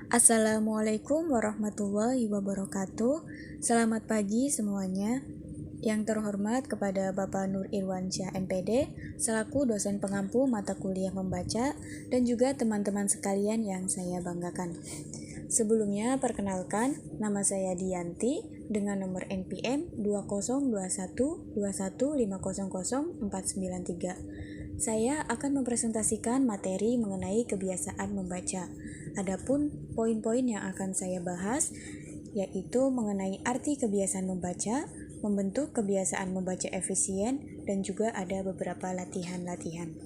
Assalamualaikum warahmatullahi wabarakatuh. Selamat pagi semuanya. Yang terhormat kepada Bapak Nur Irwansyah MPD selaku dosen pengampu mata kuliah membaca dan juga teman-teman sekalian yang saya banggakan. Sebelumnya perkenalkan, nama saya Dianti dengan nomor NPM 202121500493. Saya akan mempresentasikan materi mengenai kebiasaan membaca. Adapun poin-poin yang akan saya bahas yaitu mengenai arti kebiasaan membaca, membentuk kebiasaan membaca efisien, dan juga ada beberapa latihan-latihan.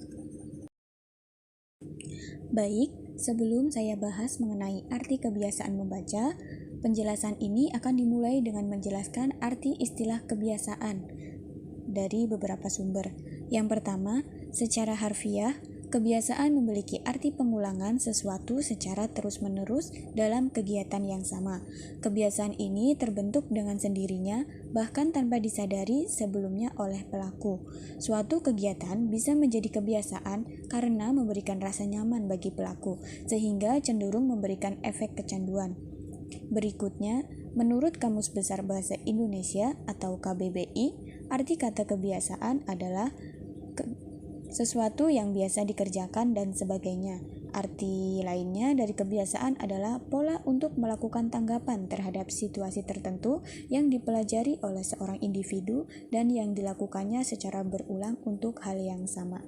Baik, sebelum saya bahas mengenai arti kebiasaan membaca, penjelasan ini akan dimulai dengan menjelaskan arti istilah kebiasaan dari beberapa sumber. Yang pertama, secara harfiah, kebiasaan memiliki arti pengulangan sesuatu secara terus-menerus dalam kegiatan yang sama. Kebiasaan ini terbentuk dengan sendirinya, bahkan tanpa disadari sebelumnya oleh pelaku. Suatu kegiatan bisa menjadi kebiasaan karena memberikan rasa nyaman bagi pelaku, sehingga cenderung memberikan efek kecanduan. Berikutnya, menurut Kamus Besar Bahasa Indonesia atau KBBI, arti kata kebiasaan adalah sesuatu yang biasa dikerjakan dan sebagainya. Arti lainnya dari kebiasaan adalah pola untuk melakukan tanggapan terhadap situasi tertentu yang dipelajari oleh seorang individu dan yang dilakukannya secara berulang untuk hal yang sama.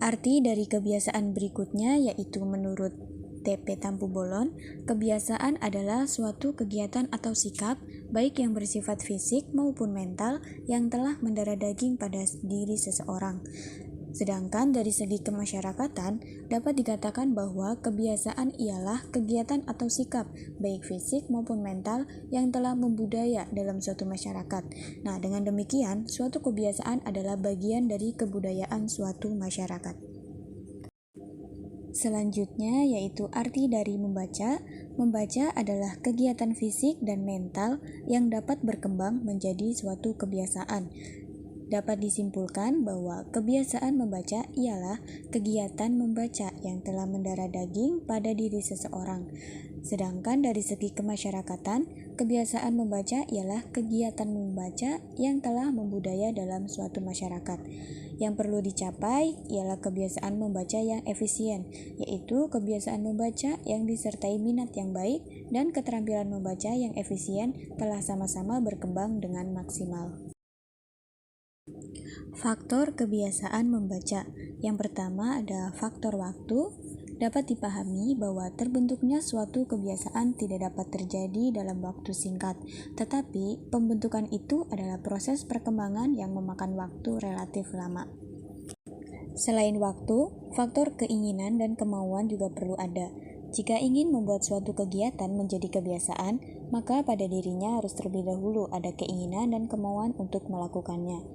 Arti dari kebiasaan berikutnya yaitu menurut TP Tampu Bolon, kebiasaan adalah suatu kegiatan atau sikap, baik yang bersifat fisik maupun mental, yang telah mendarah daging pada diri seseorang. Sedangkan dari segi kemasyarakatan, dapat dikatakan bahwa kebiasaan ialah kegiatan atau sikap, baik fisik maupun mental, yang telah membudaya dalam suatu masyarakat. Nah, dengan demikian, suatu kebiasaan adalah bagian dari kebudayaan suatu masyarakat. Selanjutnya yaitu arti dari membaca. Membaca adalah kegiatan fisik dan mental yang dapat berkembang menjadi suatu kebiasaan. Dapat disimpulkan bahwa kebiasaan membaca ialah kegiatan membaca yang telah mendarah daging pada diri seseorang. Sedangkan dari segi kemasyarakatan, kebiasaan membaca ialah kegiatan membaca yang telah membudaya dalam suatu masyarakat. Yang perlu dicapai ialah kebiasaan membaca yang efisien, yaitu kebiasaan membaca yang disertai minat yang baik dan keterampilan membaca yang efisien telah sama-sama berkembang dengan maksimal. Faktor kebiasaan membaca. Yang pertama ada faktor waktu. Dapat dipahami bahwa terbentuknya suatu kebiasaan tidak dapat terjadi dalam waktu singkat, tetapi pembentukan itu adalah proses perkembangan yang memakan waktu relatif lama. Selain waktu, faktor keinginan dan kemauan juga perlu ada. Jika ingin membuat suatu kegiatan menjadi kebiasaan, maka pada dirinya harus terlebih dahulu ada keinginan dan kemauan untuk melakukannya.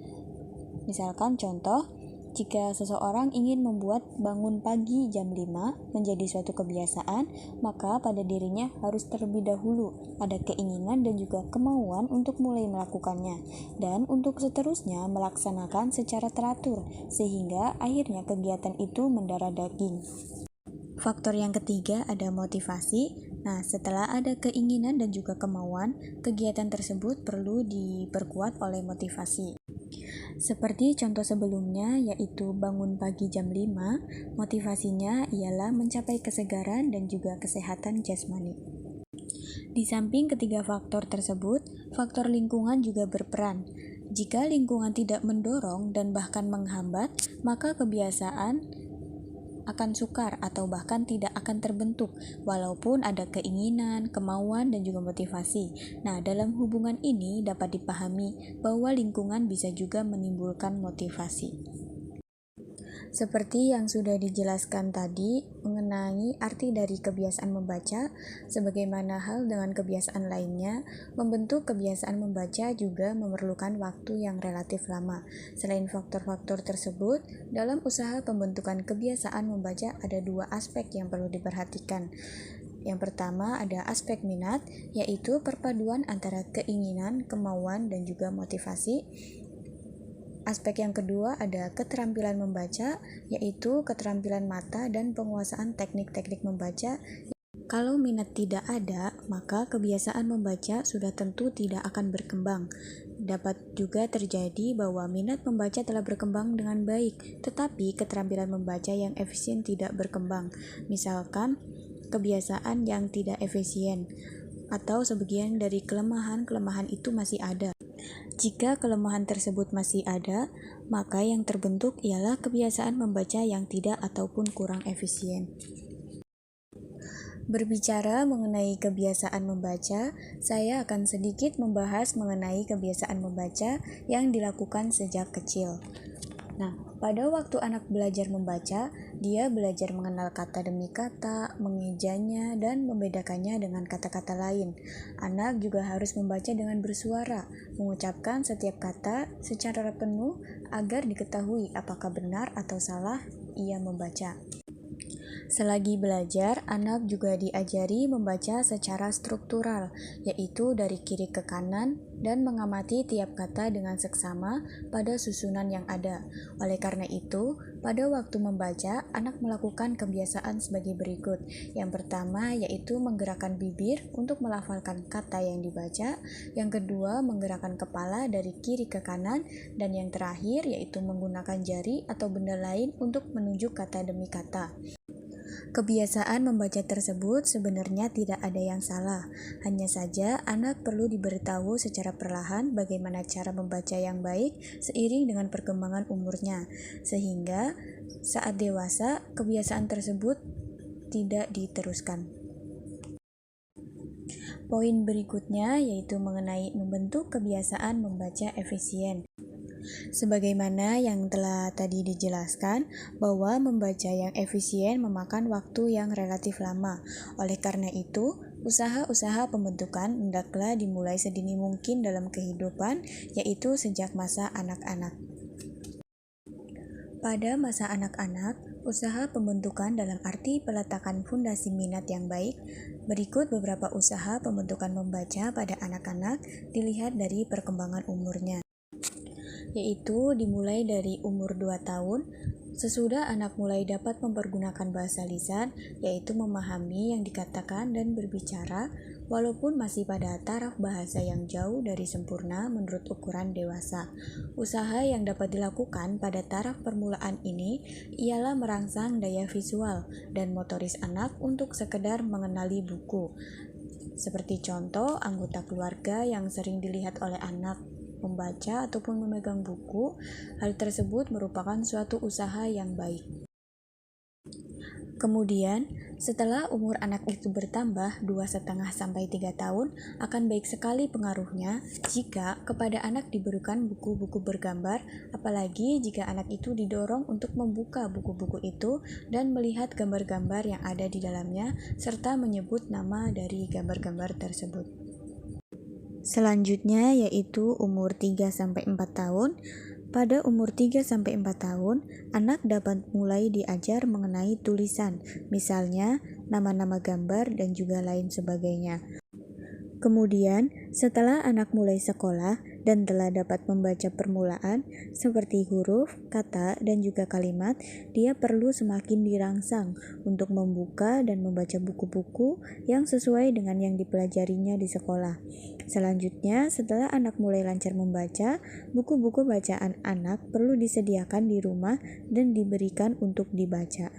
Misalkan contoh, jika seseorang ingin membuat bangun pagi jam 5 menjadi suatu kebiasaan, maka pada dirinya harus terlebih dahulu ada keinginan dan juga kemauan untuk mulai melakukannya, dan untuk seterusnya melaksanakan secara teratur, sehingga akhirnya kegiatan itu mendarah daging. Faktor yang ketiga ada motivasi. Nah, setelah ada keinginan dan juga kemauan, kegiatan tersebut perlu diperkuat oleh motivasi. Seperti contoh sebelumnya yaitu bangun pagi jam 5, motivasinya ialah mencapai kesegaran dan juga kesehatan jasmani. Di samping ketiga faktor tersebut, faktor lingkungan juga berperan. Jika lingkungan tidak mendorong dan bahkan menghambat, maka kebiasaan akan sukar atau bahkan tidak akan terbentuk walaupun ada keinginan, kemauan, dan juga motivasi. Nah, dalam hubungan ini dapat dipahami bahwa lingkungan bisa juga menimbulkan motivasi. Seperti yang sudah dijelaskan tadi mengenai arti dari kebiasaan membaca, sebagaimana hal dengan kebiasaan lainnya, membentuk kebiasaan membaca juga memerlukan waktu yang relatif lama. Selain faktor-faktor tersebut, dalam usaha pembentukan kebiasaan membaca ada dua aspek yang perlu diperhatikan. Yang pertama ada aspek minat, yaitu perpaduan antara keinginan, kemauan, dan juga motivasi. Aspek yang kedua ada keterampilan membaca, yaitu keterampilan mata dan penguasaan teknik-teknik membaca Kalau minat tidak ada, maka kebiasaan membaca sudah tentu tidak akan berkembang. Dapat juga terjadi bahwa minat membaca telah berkembang dengan baik, tetapi keterampilan membaca yang efisien tidak berkembang. Misalkan, kebiasaan yang tidak efisien, atau sebagian dari kelemahan-kelemahan itu masih ada. Jika kelemahan tersebut masih ada, maka yang terbentuk ialah kebiasaan membaca yang tidak ataupun kurang efisien. Berbicara mengenai kebiasaan membaca, saya akan sedikit membahas mengenai kebiasaan membaca yang dilakukan sejak kecil. Nah, pada waktu anak belajar membaca, dia belajar mengenal kata demi kata, mengejanya, dan membedakannya dengan kata-kata lain. Anak juga harus membaca dengan bersuara, mengucapkan setiap kata secara penuh agar diketahui apakah benar atau salah ia membaca. Selagi belajar, anak juga diajari membaca secara struktural, yaitu dari kiri ke kanan dan mengamati tiap kata dengan seksama pada susunan yang ada. Oleh karena itu, pada waktu membaca, anak melakukan kebiasaan sebagai berikut. Yang pertama yaitu menggerakkan bibir untuk melafalkan kata yang dibaca, yang kedua menggerakkan kepala dari kiri ke kanan, dan yang terakhir yaitu menggunakan jari atau benda lain untuk menunjuk kata demi kata. Kebiasaan membaca tersebut sebenarnya tidak ada yang salah, hanya saja anak perlu diberitahu secara perlahan bagaimana cara membaca yang baik seiring dengan perkembangan umurnya, sehingga saat dewasa kebiasaan tersebut tidak diteruskan. Poin berikutnya yaitu mengenai membentuk kebiasaan membaca efisien. Sebagaimana yang telah tadi dijelaskan, bahwa membaca yang efisien memakan waktu yang relatif lama. Oleh karena itu, usaha-usaha pembentukan hendaklah dimulai sedini mungkin dalam kehidupan, yaitu sejak masa anak-anak. Pada masa anak-anak, usaha pembentukan dalam arti peletakan fondasi minat yang baik. Berikut beberapa usaha pembentukan membaca pada anak-anak dilihat dari perkembangan umurnya, yaitu dimulai dari umur 2 tahun, sesudah anak mulai dapat mempergunakan bahasa lisan, yaitu memahami yang dikatakan dan berbicara, walaupun masih pada taraf bahasa yang jauh dari sempurna menurut ukuran dewasa. Usaha yang dapat dilakukan pada taraf permulaan ini ialah merangsang daya visual dan motoris anak untuk sekedar mengenali buku. Seperti contoh, anggota keluarga yang sering dilihat oleh anak membaca ataupun memegang buku, hal tersebut merupakan suatu usaha yang baik. Kemudian, setelah umur anak itu bertambah 2,5 sampai 3 tahun, akan baik sekali pengaruhnya jika kepada anak diberikan buku-buku bergambar, apalagi jika anak itu didorong untuk membuka buku-buku itu dan melihat gambar-gambar yang ada di dalamnya, serta menyebut nama dari gambar-gambar tersebut. Selanjutnya yaitu umur 3-4 tahun. Pada umur 3-4 tahun, anak dapat mulai diajar mengenai tulisan, misalnya nama-nama gambar dan juga lain sebagainya. Kemudian, setelah anak mulai sekolah dan telah dapat membaca permulaan seperti huruf, kata, dan juga kalimat, dia perlu semakin dirangsang untuk membuka dan membaca buku-buku yang sesuai dengan yang dipelajarinya di sekolah. Selanjutnya, setelah anak mulai lancar membaca, buku-buku bacaan anak perlu disediakan di rumah dan diberikan untuk dibaca.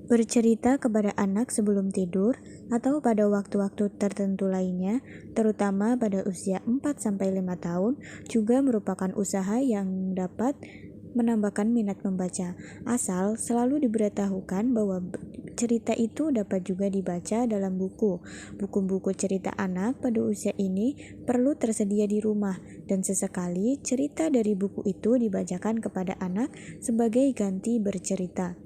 Bercerita kepada anak sebelum tidur atau pada waktu-waktu tertentu lainnya, terutama pada usia 4-5 tahun, juga merupakan usaha yang dapat menambahkan minat membaca, asal selalu diberitahukan bahwa cerita itu dapat juga dibaca dalam buku. Buku-buku cerita anak pada usia ini perlu tersedia di rumah, dan sesekali cerita dari buku itu dibacakan kepada anak sebagai ganti bercerita.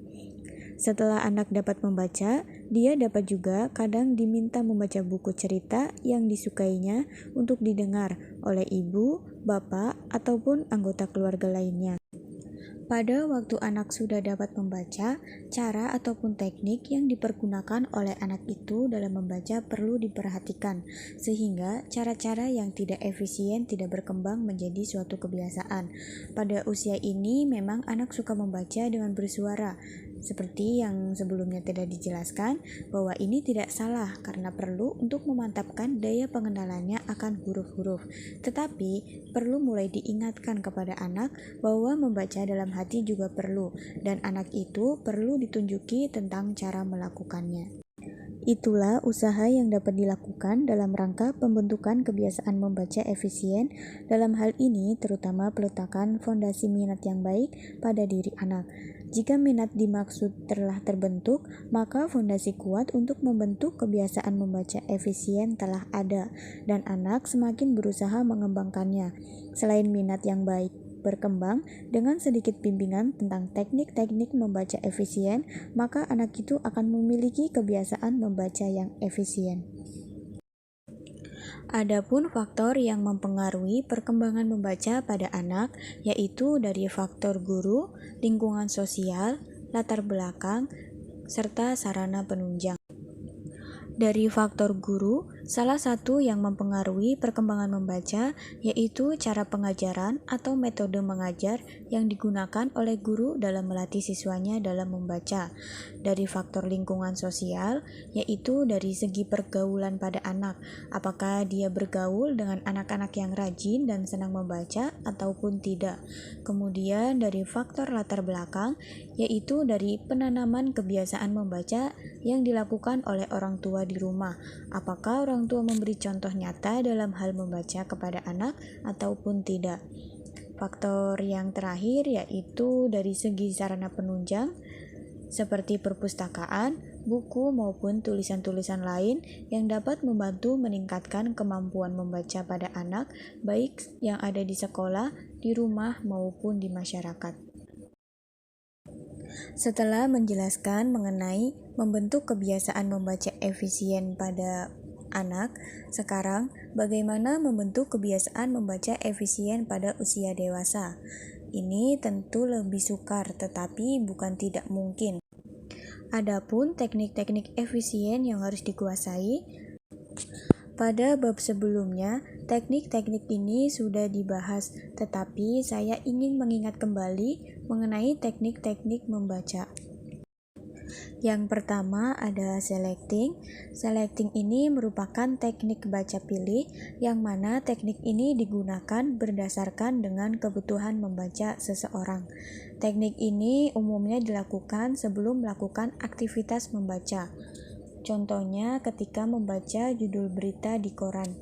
Setelah anak dapat membaca, dia dapat juga kadang diminta membaca buku cerita yang disukainya untuk didengar oleh ibu, bapak, ataupun anggota keluarga lainnya. Pada waktu anak sudah dapat membaca, cara ataupun teknik yang dipergunakan oleh anak itu dalam membaca perlu diperhatikan, sehingga cara-cara yang tidak efisien tidak berkembang menjadi suatu kebiasaan. Pada usia ini memang anak suka membaca dengan bersuara, Seperti yang sebelumnya tidak dijelaskan, bahwa ini tidak salah karena perlu untuk memantapkan daya pengenalannya akan huruf-huruf. Tetapi, perlu mulai diingatkan kepada anak bahwa membaca dalam hati juga perlu, dan anak itu perlu ditunjuki tentang cara melakukannya. Itulah usaha yang dapat dilakukan dalam rangka pembentukan kebiasaan membaca efisien. Dalam hal ini, terutama peletakan fondasi minat yang baik pada diri anak. Jika minat dimaksud telah terbentuk, maka fondasi kuat untuk membentuk kebiasaan membaca efisien telah ada, dan anak semakin berusaha mengembangkannya. Selain minat yang baik berkembang dengan sedikit bimbingan tentang teknik-teknik membaca efisien, maka anak itu akan memiliki kebiasaan membaca yang efisien. Adapun faktor yang mempengaruhi perkembangan membaca pada anak, yaitu dari faktor guru, lingkungan sosial, latar belakang, serta sarana penunjang. Dari faktor guru, salah satu yang mempengaruhi perkembangan membaca yaitu cara pengajaran atau metode mengajar yang digunakan oleh guru dalam melatih siswanya dalam membaca. Dari faktor lingkungan sosial, yaitu dari segi pergaulan pada anak, apakah dia bergaul dengan anak-anak yang rajin dan senang membaca ataupun tidak. Kemudian dari faktor latar belakang, yaitu dari penanaman kebiasaan membaca yang dilakukan oleh orang tua di rumah. Apakah orang tua memberi contoh nyata dalam hal membaca kepada anak ataupun tidak. Faktor yang terakhir yaitu dari segi sarana penunjang seperti perpustakaan, buku maupun tulisan-tulisan lain yang dapat membantu meningkatkan kemampuan membaca pada anak baik yang ada di sekolah, di rumah maupun di masyarakat. Setelah menjelaskan mengenai membentuk kebiasaan membaca efisien pada anak, sekarang bagaimana membentuk kebiasaan membaca efisien pada usia dewasa? Ini tentu lebih sukar, tetapi bukan tidak mungkin. Adapun teknik-teknik efisien yang harus dikuasai, pada bab sebelumnya, teknik-teknik ini sudah dibahas, tetapi saya ingin mengingat kembali mengenai teknik-teknik membaca. Yang pertama ada selecting. Selecting ini merupakan teknik baca pilih, yang mana teknik ini digunakan berdasarkan dengan kebutuhan membaca seseorang. Teknik ini umumnya dilakukan sebelum melakukan aktivitas membaca. Contohnya ketika membaca judul berita di koran.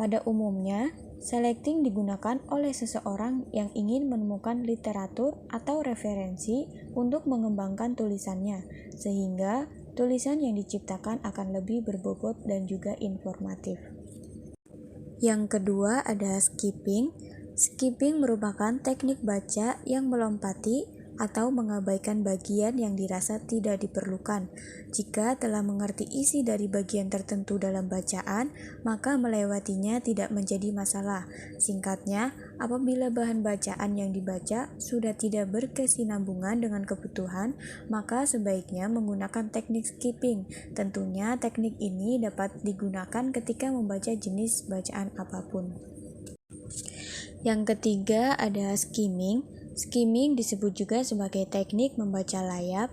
Pada umumnya, selecting digunakan oleh seseorang yang ingin menemukan literatur atau referensi untuk mengembangkan tulisannya, sehingga tulisan yang diciptakan akan lebih berbobot dan juga informatif. Yang kedua ada skipping. Skipping merupakan teknik baca yang melompati atau mengabaikan bagian yang dirasa tidak diperlukan. Jika telah mengerti isi dari bagian tertentu dalam bacaan, maka melewatinya tidak menjadi masalah. Singkatnya, apabila bahan bacaan yang dibaca sudah tidak berkesinambungan dengan kebutuhan, maka sebaiknya menggunakan teknik skipping. Tentunya teknik ini dapat digunakan ketika membaca jenis bacaan apapun. Yang ketiga ada skimming. Skimming disebut juga sebagai teknik membaca layap,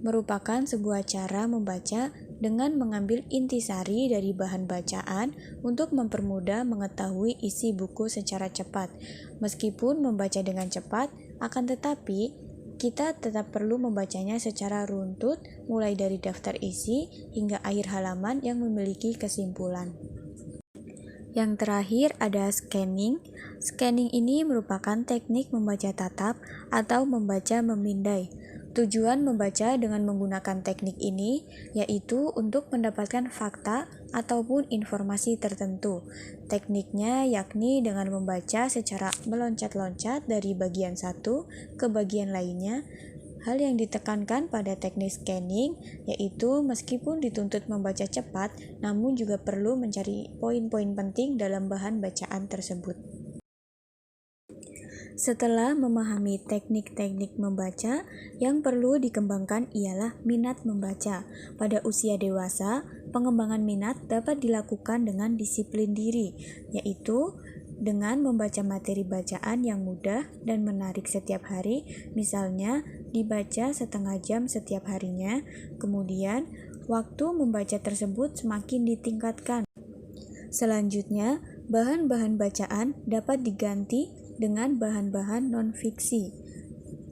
merupakan sebuah cara membaca dengan mengambil intisari dari bahan bacaan untuk mempermudah mengetahui isi buku secara cepat. Meskipun membaca dengan cepat, akan tetapi kita tetap perlu membacanya secara runtut, mulai dari daftar isi hingga akhir halaman yang memiliki kesimpulan. Yang terakhir ada scanning. Scanning ini merupakan teknik membaca tatap atau membaca memindai. Tujuan membaca dengan menggunakan teknik ini yaitu untuk mendapatkan fakta ataupun informasi tertentu. Tekniknya yakni dengan membaca secara meloncat-loncat dari bagian satu ke bagian lainnya. Hal yang ditekankan pada teknik scanning yaitu meskipun dituntut membaca cepat, namun juga perlu mencari poin-poin penting dalam bahan bacaan tersebut. Setelah memahami teknik-teknik membaca, yang perlu dikembangkan ialah minat membaca. Pada usia dewasa, pengembangan minat dapat dilakukan dengan disiplin diri, yaitu dengan membaca materi bacaan yang mudah dan menarik setiap hari, misalnya dibaca setengah jam setiap harinya. Kemudian, waktu membaca tersebut semakin ditingkatkan. Selanjutnya, bahan-bahan bacaan dapat diganti dengan bahan-bahan non-fiksi.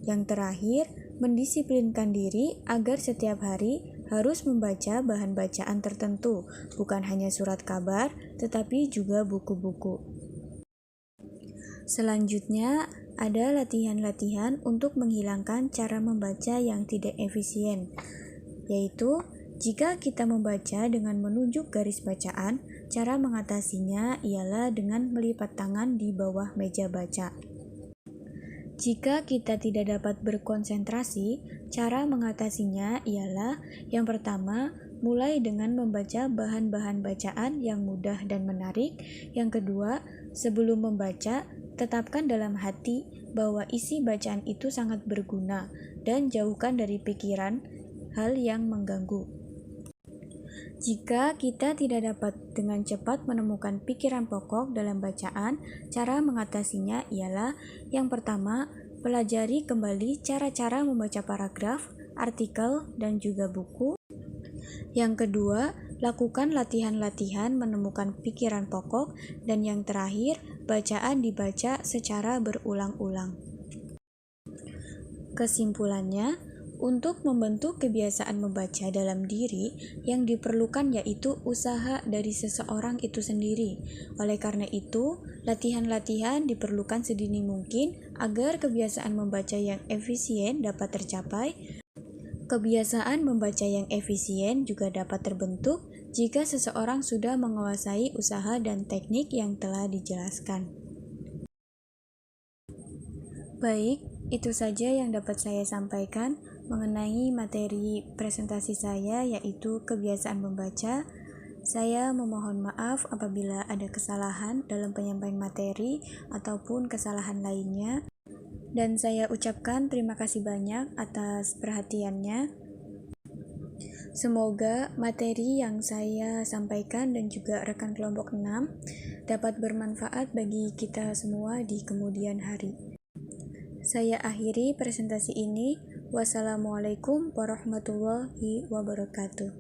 Yang terakhir, mendisiplinkan diri agar setiap hari harus membaca bahan bacaan tertentu, bukan hanya surat kabar, tetapi juga buku-buku. Selanjutnya, ada latihan-latihan untuk menghilangkan cara membaca yang tidak efisien, yaitu jika kita membaca dengan menunjuk garis bacaan, cara mengatasinya ialah dengan melipat tangan di bawah meja baca. Jika kita tidak dapat berkonsentrasi, cara mengatasinya ialah yang pertama, mulai dengan membaca bahan-bahan bacaan yang mudah dan menarik. Yang kedua, sebelum membaca, tetapkan dalam hati bahwa isi bacaan itu sangat berguna dan jauhkan dari pikiran hal yang mengganggu. Jika kita tidak dapat dengan cepat menemukan pikiran pokok dalam bacaan, cara mengatasinya ialah yang pertama, pelajari kembali cara-cara membaca paragraf, artikel, dan juga buku. Yang kedua, lakukan latihan-latihan menemukan pikiran pokok. Dan yang terakhir, bacaan dibaca secara berulang-ulang. Kesimpulannya, untuk membentuk kebiasaan membaca dalam diri, yang diperlukan yaitu usaha dari seseorang itu sendiri. Oleh karena itu, latihan-latihan diperlukan sedini mungkin agar kebiasaan membaca yang efisien dapat tercapai. Kebiasaan membaca yang efisien juga dapat terbentuk jika seseorang sudah menguasai usaha dan teknik yang telah dijelaskan. Baik, itu saja yang dapat saya sampaikan mengenai materi presentasi saya, yaitu kebiasaan membaca. Saya memohon maaf apabila ada kesalahan dalam penyampaian materi ataupun kesalahan lainnya. Dan saya ucapkan terima kasih banyak atas perhatiannya. Semoga materi yang saya sampaikan dan juga rekan kelompok 6 dapat bermanfaat bagi kita semua di kemudian hari. Saya akhiri presentasi ini. Wassalamualaikum warahmatullahi wabarakatuh.